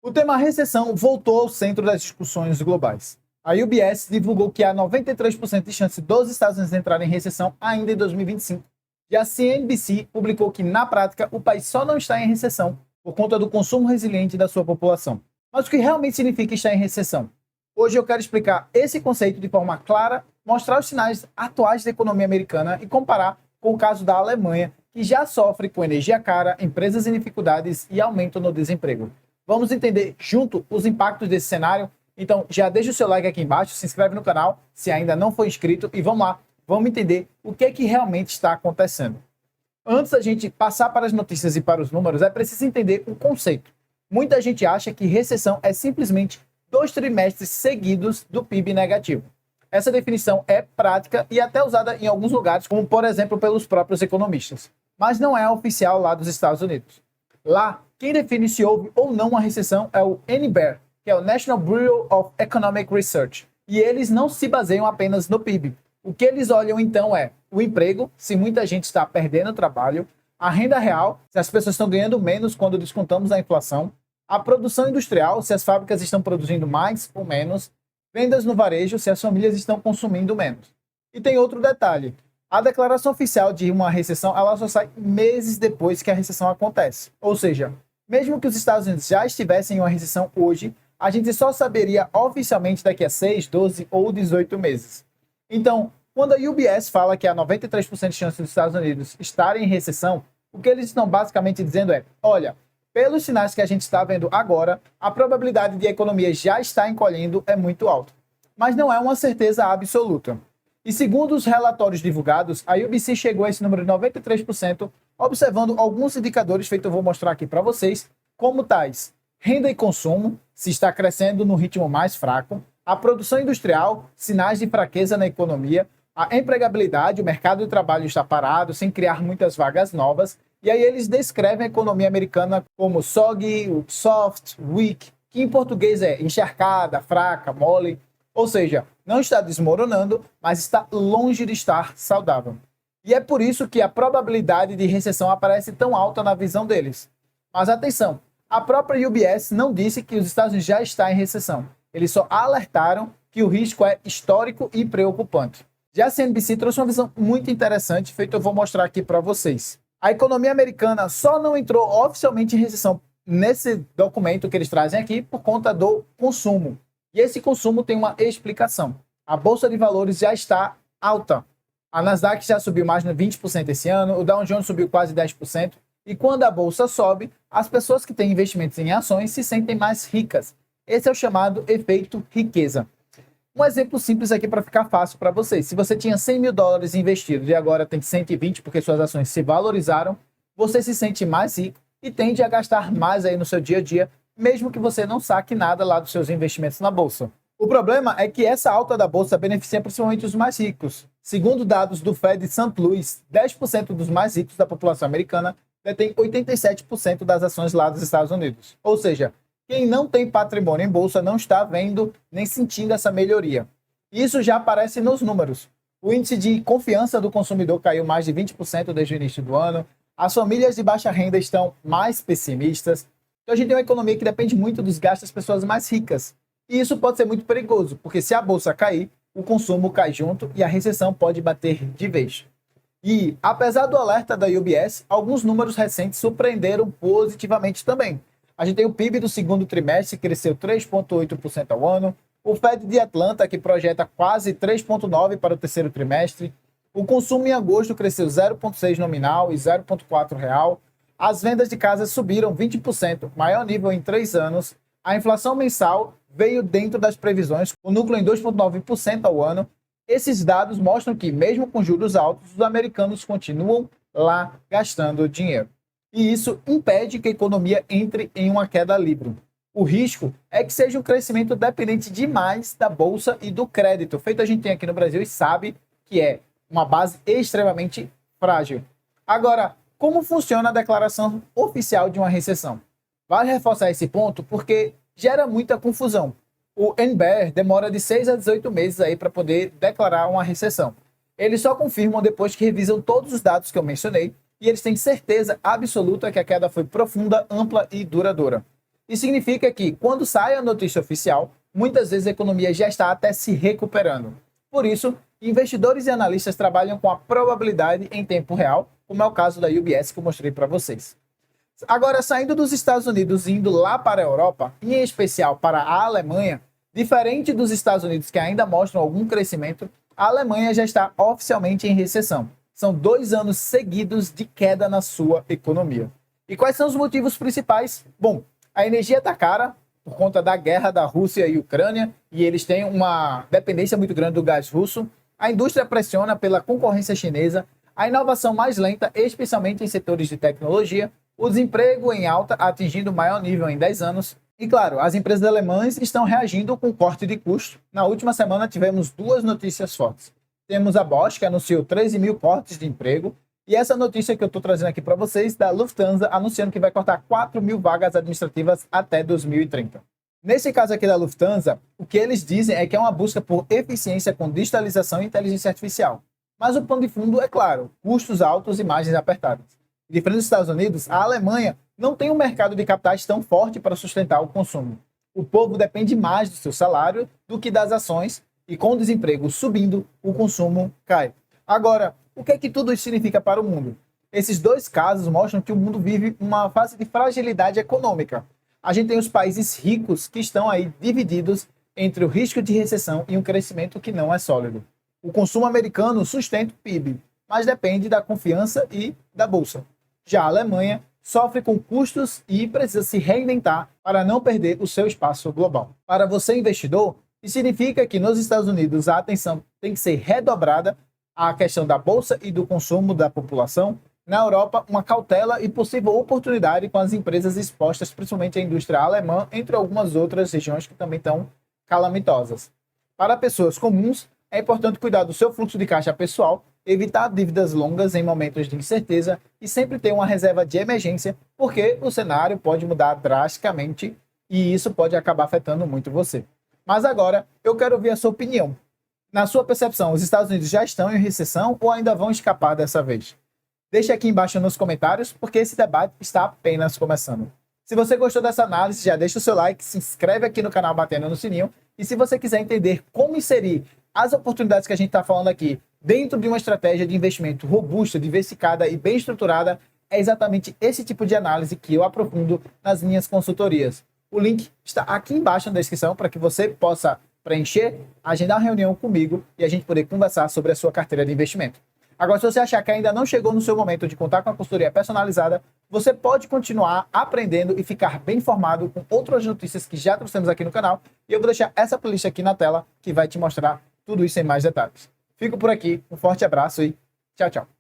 O tema recessão voltou ao centro das discussões globais. A UBS divulgou que há 93% de chance dos Estados Unidos entrarem em recessão ainda em 2025. E a CNBC publicou que, na prática, o país só não está em recessão por conta do consumo resiliente da sua população. Mas o que realmente significa estar em recessão? Hoje eu quero explicar esse conceito de forma clara, mostrar os sinais atuais da economia americana e comparar com o caso da Alemanha, que já sofre com energia cara, empresas em dificuldades e aumento no desemprego. Vamos entender junto os impactos desse cenário. Então já deixa o seu like aqui embaixo, se inscreve no canal se ainda não for inscrito e vamos lá, vamos entender o que é que realmente está acontecendo. Antes da gente passar para as notícias e para os números, é preciso entender o conceito. Muita gente acha que recessão é simplesmente 2 trimestres seguidos do PIB negativo. Essa definição é prática e até usada em alguns lugares, como por exemplo pelos próprios economistas. Mas não é a oficial lá dos Estados Unidos. Lá, quem define se houve ou não uma recessão é o NBER, que é o National Bureau of Economic Research. E eles não se baseiam apenas no PIB. O que eles olham então é o emprego, se muita gente está perdendo o trabalho, a renda real, se as pessoas estão ganhando menos quando descontamos a inflação, a produção industrial, se as fábricas estão produzindo mais ou menos, vendas no varejo, se as famílias estão consumindo menos. E tem outro detalhe, a declaração oficial de uma recessão, ela só sai meses depois que a recessão acontece. Ou seja, mesmo que os Estados Unidos já estivessem em uma recessão hoje, a gente só saberia oficialmente daqui a 6, 12 ou 18 meses. Então, quando a UBS fala que há 93% de chance dos Estados Unidos estarem em recessão, o que eles estão basicamente dizendo é, olha, pelos sinais que a gente está vendo agora, a probabilidade de a economia já estar encolhendo é muito alta. Mas não é uma certeza absoluta. E segundo os relatórios divulgados, a UBS chegou a esse número de 93%, observando alguns indicadores feitos, eu vou mostrar aqui para vocês, como tais: renda e consumo, se está crescendo no ritmo mais fraco, a produção industrial, sinais de fraqueza na economia, a empregabilidade, o mercado de trabalho está parado, sem criar muitas vagas novas, e aí eles descrevem a economia americana como soggy, soft, weak, que em português é encharcada, fraca, mole, ou seja, não está desmoronando, mas está longe de estar saudável. E é por isso que a probabilidade de recessão aparece tão alta na visão deles. Mas atenção, a própria UBS não disse que os Estados Unidos já estão em recessão. Eles só alertaram que o risco é histórico e preocupante. Já a CNBC trouxe uma visão muito interessante, feita eu vou mostrar aqui para vocês. A economia americana só não entrou oficialmente em recessão nesse documento que eles trazem aqui por conta do consumo. E esse consumo tem uma explicação. A Bolsa de Valores já está alta. A Nasdaq já subiu mais de 20% esse ano, o Dow Jones subiu quase 10%. E quando a Bolsa sobe, as pessoas que têm investimentos em ações se sentem mais ricas. Esse é o chamado efeito riqueza. Um exemplo simples aqui para ficar fácil para vocês. Se você tinha 100 mil dólares investidos e agora tem 120 porque suas ações se valorizaram, você se sente mais rico e tende a gastar mais aí no seu dia a dia, mesmo que você não saque nada lá dos seus investimentos na Bolsa. O problema é que essa alta da Bolsa beneficia principalmente os mais ricos. Segundo dados do Fed de St. Louis, 10% dos mais ricos da população americana detém 87% das ações lá dos Estados Unidos. Ou seja, quem não tem patrimônio em bolsa não está vendo nem sentindo essa melhoria. Isso já aparece nos números. O índice de confiança do consumidor caiu mais de 20% desde o início do ano. As famílias de baixa renda estão mais pessimistas. Então a gente tem uma economia que depende muito dos gastos das pessoas mais ricas. E isso pode ser muito perigoso, porque se a bolsa cair, o consumo cai junto e a recessão pode bater de vez. E, apesar do alerta da UBS, alguns números recentes surpreenderam positivamente também. A gente tem o PIB do segundo trimestre, que cresceu 3,8% ao ano. O Fed de Atlanta, que projeta quase 3,9% para o terceiro trimestre. O consumo em agosto cresceu 0,6% nominal e 0,4% real. As vendas de casas subiram 20%, maior nível em 3 anos. A inflação mensal veio dentro das previsões, o núcleo em 2,9% ao ano. Esses dados mostram que, mesmo com juros altos, os americanos continuam lá gastando dinheiro. E isso impede que a economia entre em uma queda livre. O risco é que seja um crescimento dependente demais da bolsa e do crédito, feito a gente tem aqui no Brasil e sabe que é uma base extremamente frágil. Agora, como funciona a declaração oficial de uma recessão? Vale reforçar esse ponto porque gera muita confusão. O NBER demora de 6 a 18 meses aí para poder declarar uma recessão. Eles só confirmam depois que revisam todos os dados que eu mencionei e eles têm certeza absoluta que a queda foi profunda, ampla e duradoura. Isso significa que, quando sai a notícia oficial, muitas vezes a economia já está até se recuperando. Por isso, investidores e analistas trabalham com a probabilidade em tempo real, como é o caso da UBS que eu mostrei para vocês. Agora, saindo dos Estados Unidos e indo lá para a Europa, e em especial para a Alemanha, diferente dos Estados Unidos que ainda mostram algum crescimento, a Alemanha já está oficialmente em recessão. São 2 anos seguidos de queda na sua economia. E quais são os motivos principais? Bom, a energia está cara por conta da guerra da Rússia e Ucrânia, e eles têm uma dependência muito grande do gás russo. A indústria pressiona pela concorrência chinesa, a inovação mais lenta, especialmente em setores de tecnologia, o desemprego em alta, atingindo o maior nível em 10 anos. E claro, as empresas alemãs estão reagindo com corte de custo. Na última semana tivemos 2 notícias fortes. Temos a Bosch, que anunciou 13 mil cortes de emprego, e essa notícia que eu estou trazendo aqui para vocês, da Lufthansa, anunciando que vai cortar 4 mil vagas administrativas até 2030. Nesse caso aqui da Lufthansa, o que eles dizem é que é uma busca por eficiência com digitalização e inteligência artificial. Mas o pano de fundo é claro, custos altos e margens apertadas. Diferente dos Estados Unidos, a Alemanha não tem um mercado de capitais tão forte para sustentar o consumo. O povo depende mais do seu salário do que das ações, e com o desemprego subindo, o consumo cai. Agora, o que é que tudo isso significa para o mundo? Esses 2 casos mostram que o mundo vive uma fase de fragilidade econômica. A gente tem os países ricos que estão aí divididos entre o risco de recessão e um crescimento que não é sólido. O consumo americano sustenta o PIB, mas depende da confiança e da bolsa. Já a Alemanha sofre com custos e precisa se reinventar para não perder o seu espaço global. Para você, investidor, isso significa que nos Estados Unidos a atenção tem que ser redobrada à questão da bolsa e do consumo da população. Na Europa, uma cautela e possível oportunidade com as empresas expostas, principalmente à indústria alemã, entre algumas outras regiões que também estão calamitosas. Para pessoas comuns, é importante cuidar do seu fluxo de caixa pessoal, evitar dívidas longas em momentos de incerteza e sempre ter uma reserva de emergência, porque o cenário pode mudar drasticamente e isso pode acabar afetando muito você. Mas agora, eu quero ouvir a sua opinião. Na sua percepção, os Estados Unidos já estão em recessão ou ainda vão escapar dessa vez? Deixe aqui embaixo nos comentários, porque esse debate está apenas começando. Se você gostou dessa análise, já deixa o seu like, se inscreve aqui no canal batendo no sininho, e se você quiser entender como inserir as oportunidades que a gente está falando aqui dentro de uma estratégia de investimento robusta, diversificada e bem estruturada, é exatamente esse tipo de análise que eu aprofundo nas minhas consultorias. O link está aqui embaixo na descrição para que você possa preencher, agendar uma reunião comigo e a gente poder conversar sobre a sua carteira de investimento. Agora, se você achar que ainda não chegou no seu momento de contar com a consultoria personalizada, você pode continuar aprendendo e ficar bem informado com outras notícias que já trouxemos aqui no canal. E eu vou deixar essa playlist aqui na tela que vai te mostrar tudo isso em mais detalhes. Fico por aqui, um forte abraço e tchau, tchau.